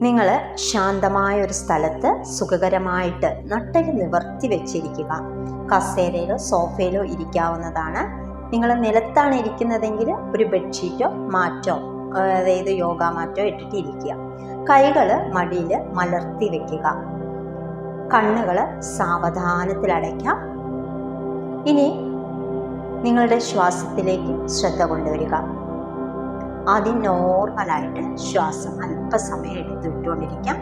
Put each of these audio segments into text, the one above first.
നിങ്ങൾ ശാന്തമായ ഒരു സ്ഥലത്ത് സുഖകരമായിട്ട് നട്ടെല്ല് നിവർത്തി വെച്ചിരിക്കുക. കസേരയിലോ സോഫയിലോ ഇരിക്കാവുന്നതാണ്. നിങ്ങൾ നിലത്താണ് ഇരിക്കുന്നതെങ്കിൽ ഒരു ബെഡ്ഷീറ്റോ മാറ്റോ, അതായത് യോഗ മാറ്റോ ഇട്ടിട്ട് ഇരിക്കുക. കൈകൾ മടിയിൽ മലർത്തി വെക്കുക. കണ്ണുകൾ സാവധാനത്തിൽ അടയ്ക്കാം. ഇനി നിങ്ങളുടെ ശ്വാസത്തിലേക്ക് ശ്രദ്ധ കൊണ്ടുവരിക. ആദ്യം നോർമലായിട്ട് ശ്വാസം അല്പസമയം എടുത്തു വിട്ടുകൊണ്ടിരിക്കാം.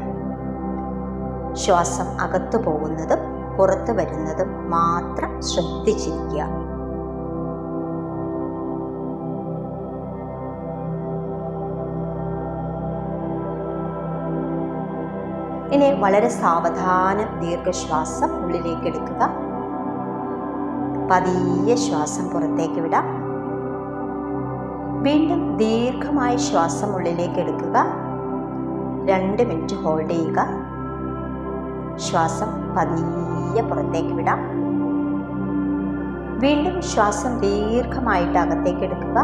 ശ്വാസം അകത്തു പോകുന്നതും പുറത്തു വരുന്നതും മാത്രം ശ്രദ്ധിച്ചിരിക്കുക. ഇനി വളരെ സാവധാനം ദീർഘശ്വാസം ഉള്ളിലേക്ക് എടുക്കുക. പതിയെ ശ്വാസം പുറത്തേക്ക് വിടാം. വീണ്ടും ദീർഘമായ ശ്വാസം ഉള്ളിലേക്ക് എടുക്കുക. 2 മിനിറ്റ് ഹോൾഡ് ചെയ്യുക. ശ്വാസം പതിയെ പുറത്തേക്ക് വിടാം. വീണ്ടും ശ്വാസം ദീർഘമായിട്ട് അകത്തേക്ക് എടുക്കുക.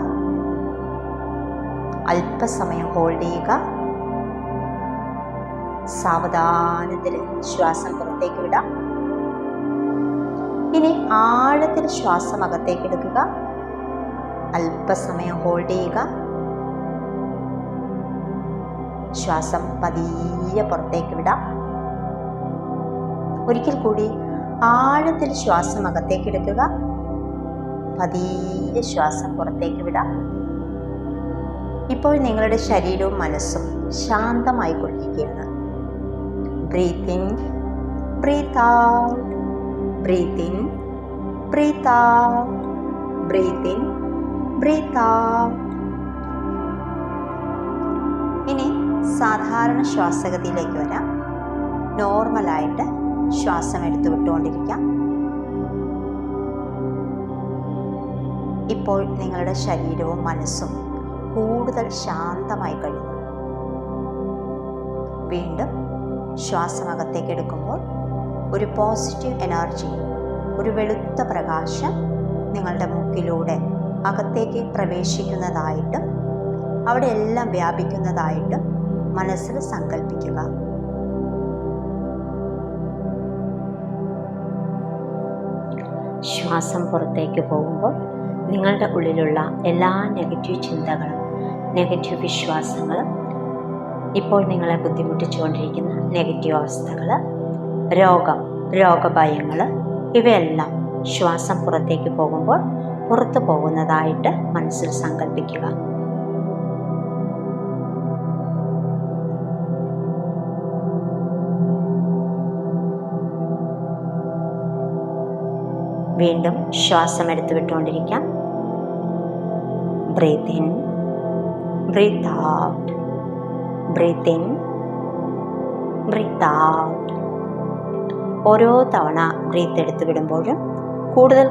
അല്പസമയം ഹോൾഡ് ചെയ്യുക. സാവധാനത്തിൽ ശ്വാസം പുറത്തേക്ക് വിടാം. ഇനി ആഴത്തിൽ ശ്വാസം അകത്തേക്ക് എടുക്കുക. അല്പസമയം ഹോൾഡ് ചെയ്യുക. ശ്വാസം പതിയെ പുറത്തേക്ക് വിടാം. ഒരിക്കൽ കൂടി ആഴത്തിൽ ശ്വാസം അകത്തേക്ക് എടുക്കുക. പതിയെ ശ്വാസം പുറത്തേക്ക് വിടാം. ഇപ്പോൾ നിങ്ങളുടെ ശരീരവും മനസ്സും ശാന്തമായി കൊണ്ടിരിക്കുകയാണ്. Breathe in, breathe out, breathe in, breathe out, breathe in, breathe out. ഇനി സാധാരണ ശ്വാസഗതിയിലേക്ക് വരാം. നോർമലായിട്ട് ശ്വാസം എടുത്തു വിട്ടുകൊണ്ടിരിക്കാം. ഇപ്പോൾ നിങ്ങളുടെ ശരീരവും മനസ്സും കൂടുതൽ ശാന്തമായി കഴിയും. വീണ്ടും ശ്വാസം അകത്തേക്ക് എടുക്കുമ്പോൾ ഒരു പോസിറ്റീവ് എനർജി, ഒരു വെളുത്ത പ്രകാശം നിങ്ങളുടെ മൂക്കിലൂടെ അകത്തേക്ക് പ്രവേശിക്കുന്നതായിട്ടും അവിടെ എല്ലാം വ്യാപിക്കുന്നതായിട്ടും മനസ്സിൽ സങ്കല്പിക്കുക. ശ്വാസം പുറത്തേക്ക് പോകുമ്പോൾ നിങ്ങളുടെ ഉള്ളിലുള്ള എല്ലാ നെഗറ്റീവ് ചിന്തകളും, നെഗറ്റീവ് വിശ്വാസങ്ങളും, ഇപ്പോൾ നിങ്ങളെ ബുദ്ധിമുട്ടിച്ചുകൊണ്ടിരിക്കുന്ന നെഗറ്റീവ് അവസ്ഥകൾ, രോഗഭയങ്ങൾ, ഇവയെല്ലാം ശ്വാസം പുറത്തേക്ക് പോകുമ്പോൾ പുറത്തു പോകുന്നതായിട്ട് മനസ്സിൽ സങ്കല്പിക്കുക. വീണ്ടും ശ്വാസം എടുത്തു വിട്ടുകൊണ്ടിരിക്കാം. Breathe in, breathe out, breathe in, breathe out. ഓരോ തവണ ബ്രീത്ത് എടുത്തു വിടുമ്പോഴും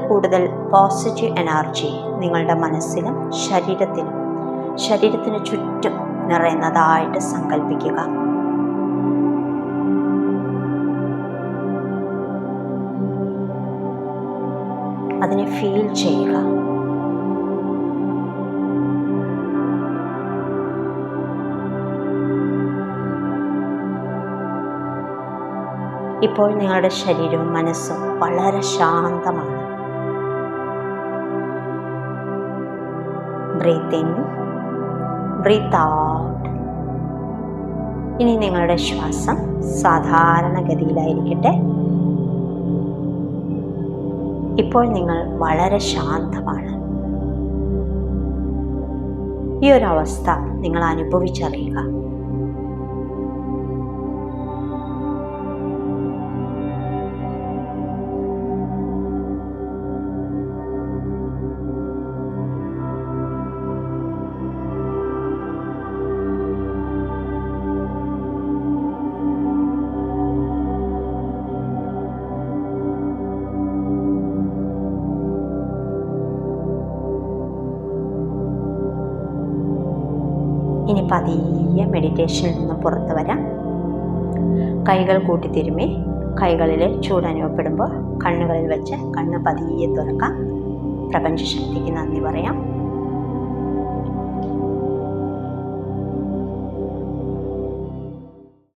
കൂടുതൽ പോസിറ്റീവ് എനർജി നിങ്ങളുടെ മനസ്സിലും ശരീരത്തിന് ചുറ്റും നിറയുന്നതായിട്ട് സങ്കല്പിക്കുക. അതിനെ ഫീൽ ചെയ്യുക. ഇപ്പോൾ നിങ്ങളുടെ ശരീരവും മനസ്സും വളരെ ശാന്തമാണ്. Breathe in, breathe out. ഇനി നിങ്ങളുടെ ശ്വാസം സാധാരണഗതിയിലായിരിക്കട്ടെ. ഇപ്പോൾ നിങ്ങൾ വളരെ ശാന്തമാണ്. ഈ ഒരു അവസ്ഥ നിങ്ങൾ അനുഭവിച്ചറിയുക. ഇനി പതിയെ മെഡിറ്റേഷനിൽ നിന്ന് പുറത്തു വരാം. കൈകൾ കൂട്ടിത്തിരുമ്മി കൈകളിൽ ചൂടനുഭവപ്പെടുമ്പോൾ കണ്ണുകളിൽ വെച്ച് കണ്ണ് പതിയെ തുറക്കാം. പ്രപഞ്ചശക്തിക്ക് നന്ദി പറയാം.